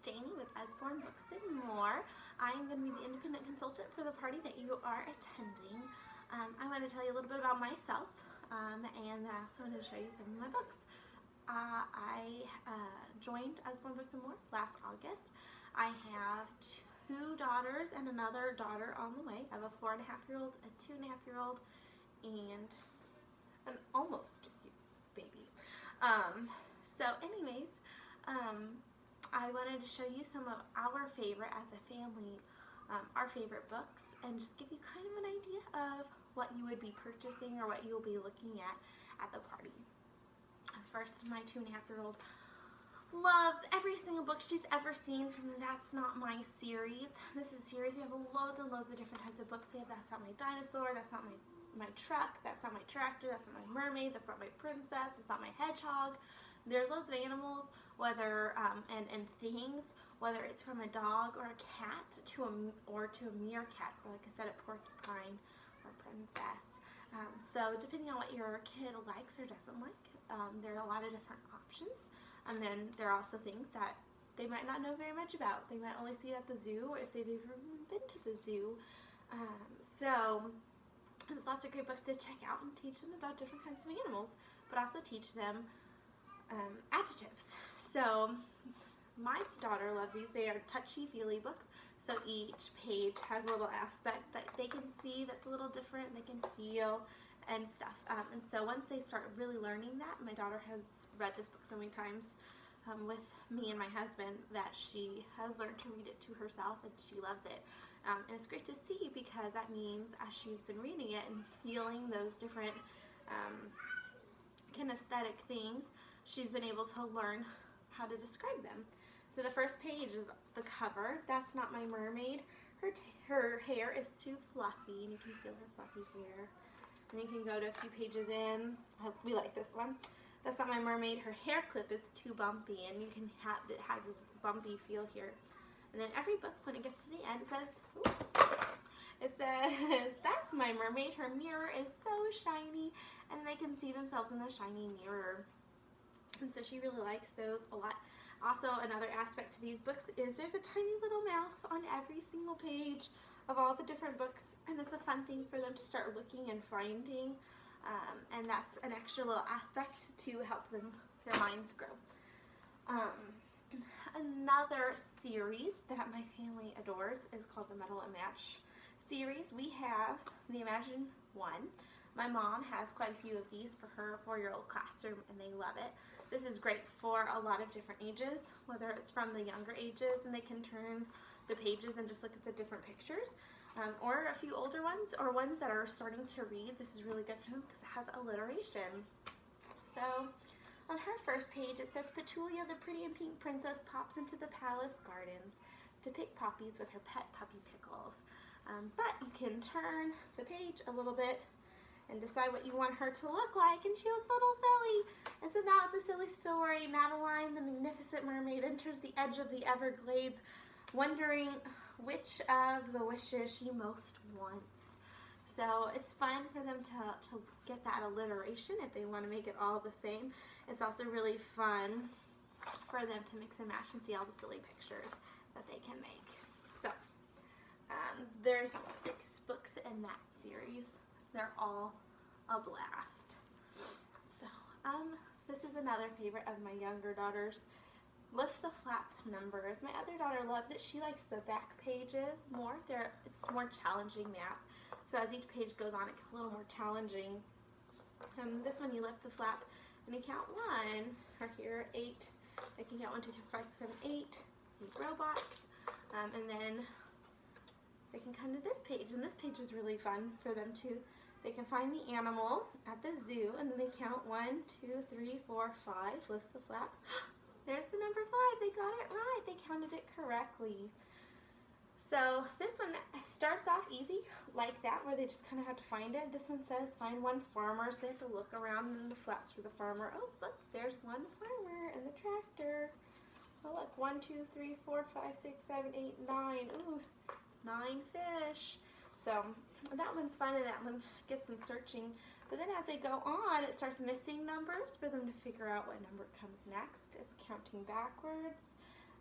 Staney with Usborne Books and More. I'm going to be the independent consultant for the party that you are attending. I want to tell you a little bit about myself, and I also wanted to show you some of my books. I joined Usborne Books and More last August. I have 2 daughters and another daughter on the way. I have a 4-and-a-half-year-old, a 2-and-a-half-year-old, and an almost baby. I wanted to show you some of our favorite, as a family, our favorite books, and just give you kind of an idea of what you would be purchasing or what you'll be looking at the party. First, my 2-and-a-half-year-old loves every single book she's ever seen from the That's Not My series. This is a series, we have loads and loads of different types of books. We have That's Not My Dinosaur, That's Not My Truck, That's Not My Tractor, That's Not My Mermaid, That's Not My Princess, That's Not My Hedgehog. There's loads of animals, whether and things, whether it's from a dog or a cat to a meerkat, or like I said, a porcupine or a princess. So depending on what your kid likes or doesn't like, there are a lot of different options. And then there are also things that they might not know very much about. They might only see it at the zoo, or if they've ever been to the zoo. So there's lots of great books to check out and teach them about different kinds of animals, but also teach them adjectives. So my daughter loves these. They are touchy-feely books. So each page has a little aspect that they can see that's a little different, they can feel and stuff. And so once they start really learning that, my daughter has read this book so many times with me and my husband that she has learned to read it to herself, and she loves it. And it's great to see, because that means as she's been reading it and feeling those different kinesthetic things, she's been able to learn how to describe them. So the first page is the cover. That's Not My Mermaid. Her hair is too fluffy, and you can feel her fluffy hair. And you can go to a few pages in. We like this one. That's Not My Mermaid. Her hair clip is too bumpy, and you can have it has this bumpy feel here. And then every book, when it gets to the end, it says, That's My Mermaid. Her mirror is so shiny, and they can see themselves in the shiny mirror. And so she really likes those a lot. Also, another aspect to these books is there's a tiny little mouse on every single page of all the different books, and it's a fun thing for them to start looking and finding, and that's an extra little aspect to help their minds grow. Another series that my family adores is called the Metal and Match series. We have the Imagine one. My mom has quite a few of these for her 4-year-old classroom, and they love it. This is great for a lot of different ages, whether it's from the younger ages and they can turn the pages and just look at the different pictures, or a few older ones, or ones that are starting to read. This is really good for them because it has alliteration. So on her first page it says, Petulia, the pretty and pink princess, pops into the palace gardens to pick poppies with her pet puppy Pickles. But you can turn the page a little bit and decide what you want her to look like, and she looks a little silly. And so now it's a silly story. Madeline, the magnificent mermaid, enters the edge of the Everglades, wondering which of the wishes she most wants. So it's fun for them to get that alliteration if they want to make it all the same. It's also really fun for them to mix and match and see all the silly pictures that they can make. So there's 6 books in that series. They're all a blast. So, this is another favorite of my younger daughter's. Lift the Flap Numbers. My other daughter loves it. She likes the back pages more. It's more challenging math. So as each page goes on, it gets a little more challenging. This one, you lift the flap and you count 1. Or here, 8. I can count 1, 2, 3, 4, 5, 6, 7, 8. These robots. And then they can come to this page, and this page is really fun for them too. They can find the animal at the zoo, and then they count 1, 2, 3, 4, 5. Lift the flap. There's the number 5. They got it right. They counted it correctly. So this one starts off easy like that, where they just kind of have to find it. This one says find 1 farmer, so they have to look around, and the flaps for the farmer. Oh, look, there's 1 farmer and the tractor. Oh, look, 1, 2, 3, 4, 5, 6, 7, 8, 9. Ooh, 9 fish. So that one's fun, and that one gets them searching. But then as they go on, it starts missing numbers for them to figure out what number comes next. It's counting backwards.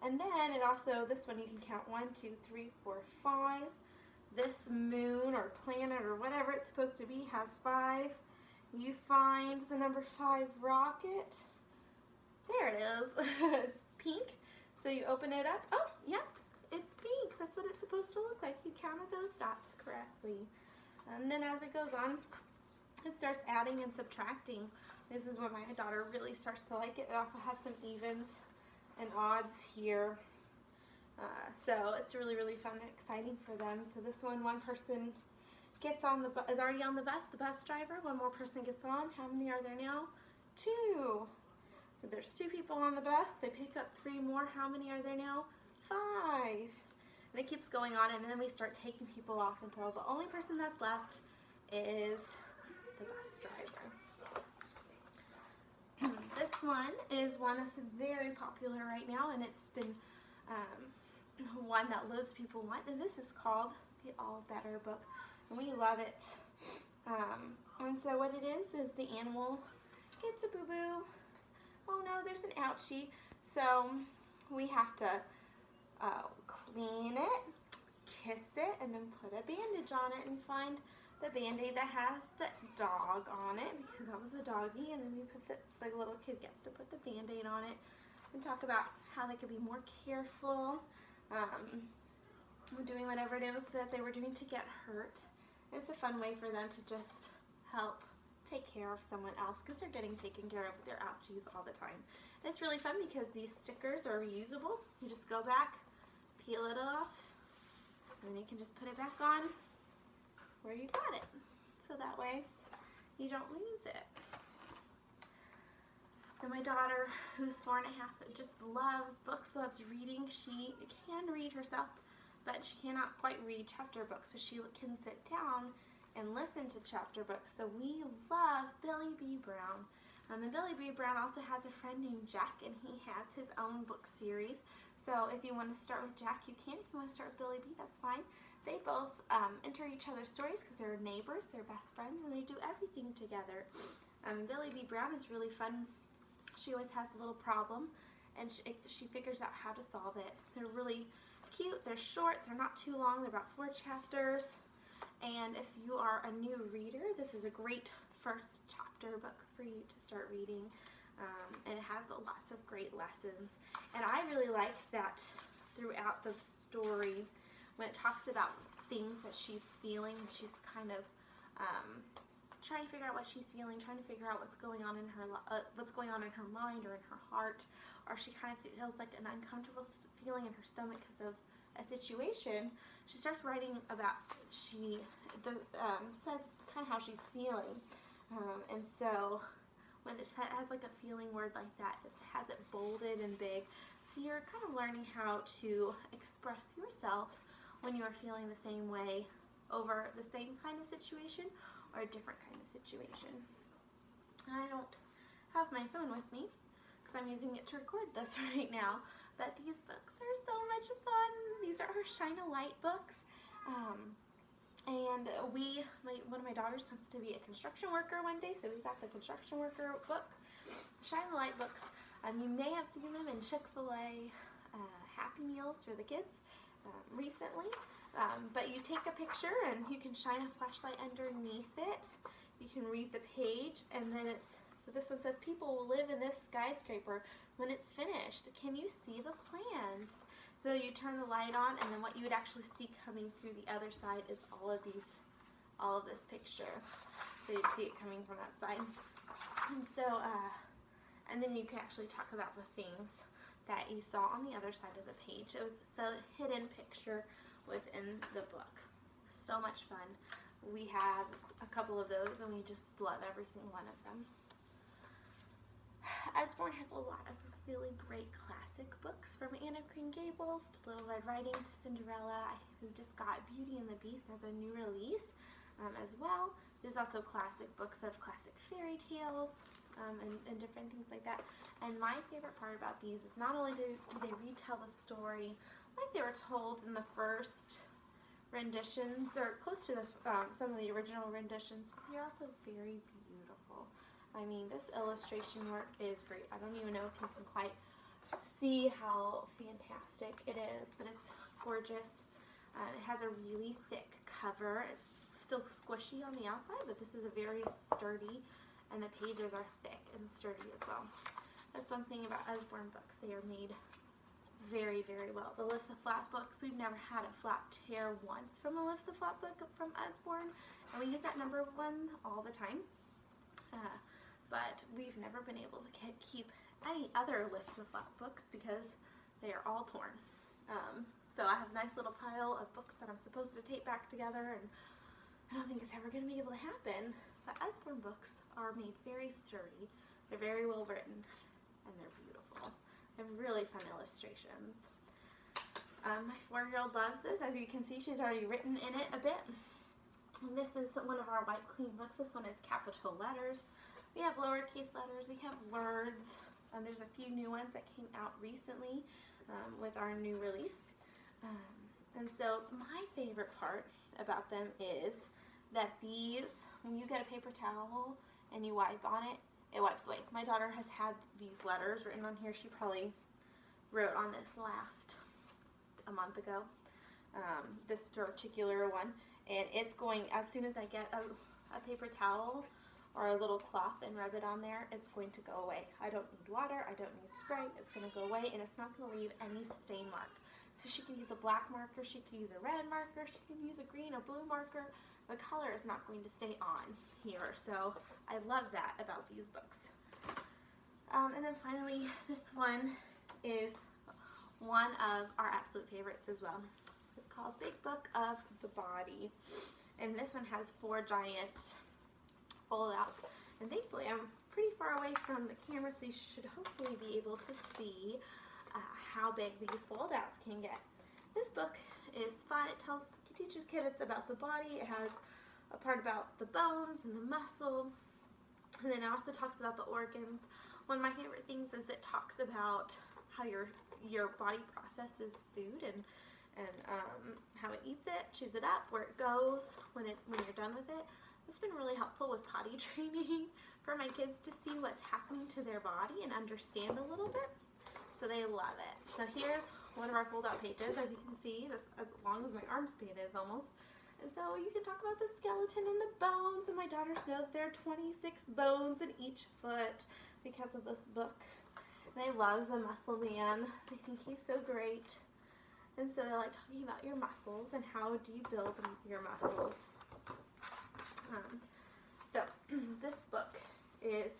And then it also, this one you can count 1, 2, 3, 4, 5. This moon or planet or whatever it's supposed to be has 5. You find the number 5 rocket. There it is. It's pink. So you open it up. Oh, yeah, it's pink. That's what it's supposed to look like. You counted those dots correctly. And then as it goes on, it starts adding and subtracting. This is when my daughter really starts to like it. It also has some evens and odds here. So it's really, really fun and exciting for them. So this one person gets on is already on the bus driver. One more person gets on. How many are there now? 2. So there's 2 people on the bus. They pick up 3 more. How many are there now? 5. And it keeps going on, and then we start taking people off until the only person that's left is the bus driver. This one is one that's very popular right now, and it's been one that loads of people want, and this is called the All Better book, and we love it. And so what it is the animal gets a boo-boo. Oh no, there's an ouchie. So we have to clean it, kiss it, and then put a bandage on it and find the Band-Aid that has the dog on it, because that was a doggy, and then we put the little kid gets to put the Band-Aid on it and talk about how they could be more careful, doing whatever it is that they were doing to get hurt. And it's a fun way for them to just help take care of someone else, because they're getting taken care of with their ouchies all the time. And it's really fun because these stickers are reusable. You just go back, peel it off, and then you can just put it back on where you got it. So that way you don't lose it. And my daughter, who's 4 and a half, just loves books, loves reading. She can read herself, but she cannot quite read chapter books, but she can sit down and listen to chapter books. So we love Billy B. Brown. And Billy B. Brown also has a friend named Jack, and he has his own book series. So if you want to start with Jack, you can. If you want to start with Billy B., that's fine. They both enter each other's stories because they're neighbors, they're best friends, and they do everything together. Billy B. Brown is really fun. She always has a little problem, and she figures out how to solve it. They're really cute, they're short, they're not too long, they're about 4 chapters. And if you are a new reader, this is a great first chapter book for you to start reading. And it has lots of great lessons. And I really like that throughout the story, when it talks about things that she's feeling, and she's kind of trying to figure out what she's feeling, trying to figure out what's going on in her mind or in her heart, or she kind of feels like an uncomfortable feeling in her stomach because of a situation. She starts writing about says kind of how she's feeling, and so when it has like a feeling word like that, it has it bolded and big. So you're kind of learning how to express yourself when you are feeling the same way over the same kind of situation or a different kind of situation. I don't have my phone with me because I'm using it to record this right now, but these books are so much fun. These are her Shine a Light books. And one of my daughters wants to be a construction worker one day, so we got the construction worker book, Shine a Light books. You may have seen them in Chick-fil-A Happy Meals for the kids recently. But you take a picture and you can shine a flashlight underneath it. You can read the page, and then so this one says, people will live in this skyscraper when it's finished. Can you see the plans? So you turn the light on, and then what you would actually see coming through the other side is all of this picture. So you'd see it coming from that side. And so, and then you can actually talk about the things that you saw on the other side of the page. It was a hidden picture within the book. So much fun. We have a couple of those, and we just love every single one of them. Usborne has a lot of really great classic books, from Anne of Green Gables to Little Red Riding to Cinderella. We just got Beauty and the Beast as a new release as well. There's also classic books of classic fairy tales and different things like that. And my favorite part about these is not only do they retell the story like they were told in the first renditions, or close to some of the original renditions, but they're also very beautiful. I mean, this illustration work is great. I don't even know if you can quite see how fantastic it is, but it's gorgeous. It has a really thick cover. It's still squishy on the outside, but this is a very sturdy, and the pages are thick and sturdy as well. That's one thing about Usborne books. They are made very, very well. The Lift the Flap books, we've never had a flap tear once from a Lift the Flap book from Usborne, and we use that #1 all the time. But we've never been able to keep any other Lift the Flap books because they are all torn. So I have a nice little pile of books that I'm supposed to tape back together, and I don't think it's ever going to be able to happen. But Usborne books are made very sturdy. They're very well written, and they're beautiful. They have really fun illustrations. My 4-year-old loves this. As you can see, she's already written in it a bit. And this is one of our white clean books. This one is capital letters. We have lowercase letters. We have words. There's a few new ones that came out recently with our new release. And so my favorite part about them is that these, when you get a paper towel and you wipe on it, it wipes away. My daughter has had these letters written on here. She probably wrote on this a month ago, this particular one. And it's going, as soon as I get a paper towel or a little cloth and rub it on there, it's going to go away. I don't need water, I don't need spray, it's going to go away, and it's not going to leave any stain mark. So she can use a black marker, she can use a red marker, she can use a green or blue marker. The color is not going to stay on here, so I love that about these books. And then finally, this one is one of our absolute favorites as well. It's called Big Book of the Body, and this one has 4 giant fold-outs. And thankfully, I'm pretty far away from the camera, so you should hopefully be able to see how big these fold-outs can get. This book is fun. It teaches kids about the body. It has a part about the bones and the muscle, and then it also talks about the organs. One of my favorite things is it talks about how your body processes food and how it eats it, chews it up, where it goes when you're done with it. It's been really helpful with potty training for my kids to see what's happening to their body and understand a little bit. So they love it. So here's one of our fold-out pages. As you can see, that's as long as my arm span is almost. And so you can talk about the skeleton and the bones. And my daughters know that there are 26 bones in each foot because of this book. And they love the muscle man. They think he's so great. And so they like talking about your muscles and how do you build your muscles. So this book is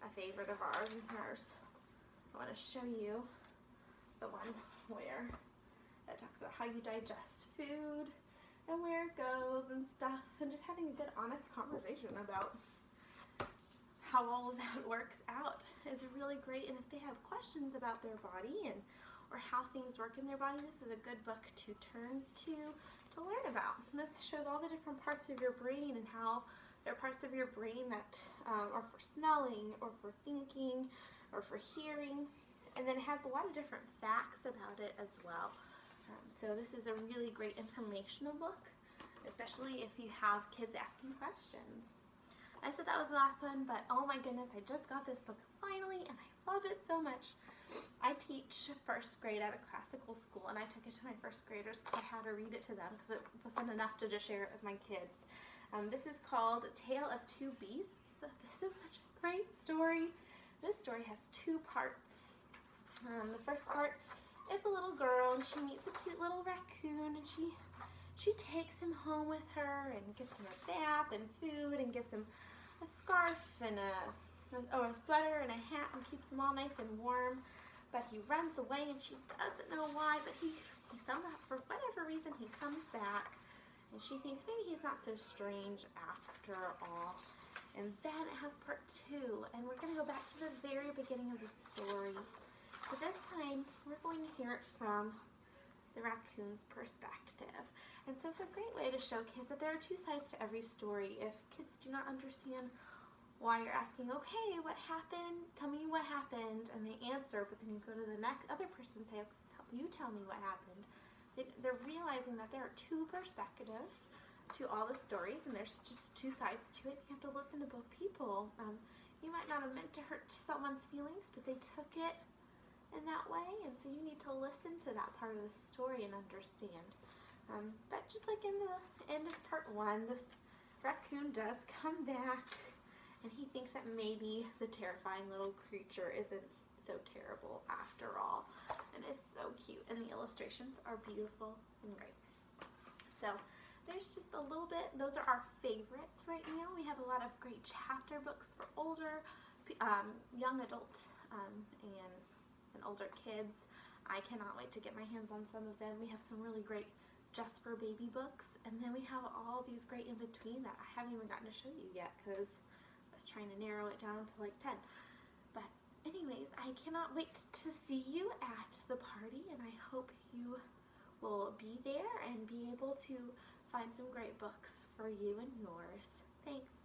a favorite of ours, and here's, I want to show you the one where it talks about how you digest food and where it goes and stuff, and just having a good honest conversation about how all of that works out is really great. And if they have questions about their body or how things work in their body, this is a good book to turn to learn about. And this shows all the different parts of your brain and how there are parts of your brain that are for smelling or for thinking or for hearing. And then it has a lot of different facts about it as well. So this is a really great informational book, especially if you have kids asking questions. I said that was the last one, but oh my goodness, I just got this book finally, and I love it so much. I teach 1st grade at a classical school, and I took it to my 1st graders because I had to read it to them because it wasn't enough to just share it with my kids. This is called Tale of Two Beasts. This is such a great story. This story has 2 parts. The first part is a little girl, and she meets a cute little raccoon, and she takes him home with her and gives him a bath and food and gives him a scarf and a sweater and a hat and keeps him all nice and warm. But he runs away, and she doesn't know why, but he somehow, for whatever reason, he comes back, and she thinks maybe he's not so strange after all. And then it has part 2, and we're going to go back to the very beginning of the story. But this time, we're going to hear it from the raccoon's perspective. And so it's a great way to show kids that there are 2 sides to every story. If kids do not understand why you're asking, okay, what happened? Tell me what happened. And they answer, but then you go to the next other person and say, you tell me what happened. They're realizing that there are 2 perspectives to all the stories, and there's just 2 sides to it. You have to listen to both people. You might not have meant to hurt someone's feelings, but they took it in that way, and so you need to listen to that part of the story and understand. But just like in the end of part 1, the raccoon does come back, and he thinks that maybe the terrifying little creature isn't so terrible after all. And it's so cute, and the illustrations are beautiful and great. So there's just a little bit. Those are our favorites right now. We have a lot of great chapter books for older, young adult, and older kids. I cannot wait to get my hands on some of them. We have some really great just for baby books, and then we have all these great in between that I haven't even gotten to show you yet because I was trying to narrow it down to like 10. But anyways, I cannot wait to see you at the party, and I hope you will be there and be able to find some great books for you and yours. Thanks.